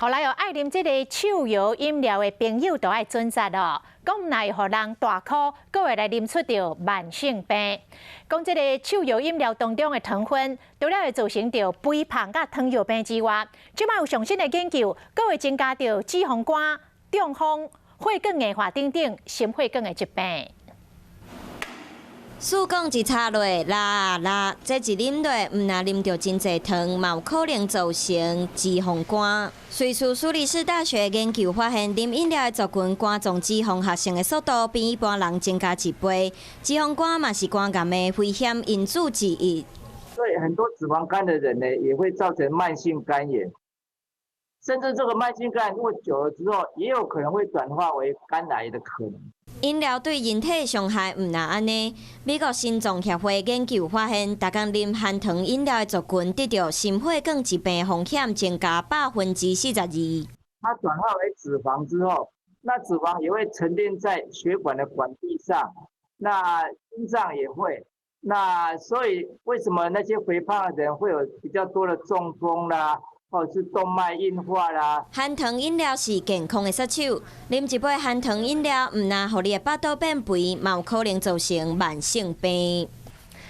后来爱啉这个手摇饮料的朋友都爱准则哦，讲唔会互人大苦，阁会来啉出着慢性病。讲这个手摇饮料当中的糖分，除了会造成着肥胖甲糖尿病之外，即摆有上新的研究，阁会增加着脂肪肝、中风、血管硬化等等心血管的疾病。 四讲一插落，啦，这一啉落，唔若啉到真侪糖，嘛有可能造成脂肪肝。瑞士苏黎世大学研究发现，啉饮料的族群肝脏脂肪合成的速度比一般人增加1倍，脂肪肝嘛是肝癌的危险因素之一。所以很多脂肪肝的人呢，也会造成慢性肝炎，甚至这个慢性肝如果久了之后，也有可能会转化为肝癌的可能。 饮料对人体伤害唔若安尼。美国心脏协会研究发现，逐工啉含糖饮料的族群得到心血管疾病风险增加42%。它转化为脂肪之后，那脂肪也会沉淀在血管的管壁上，那心脏也会。那所以为什么那些肥胖的人会有比较多的中风啦？ 或者是动脉硬化啦。含糖饮料是健康的杀手，啉一杯含糖饮料，唔但互你的巴肚变肥，嘛有可能造成慢性病。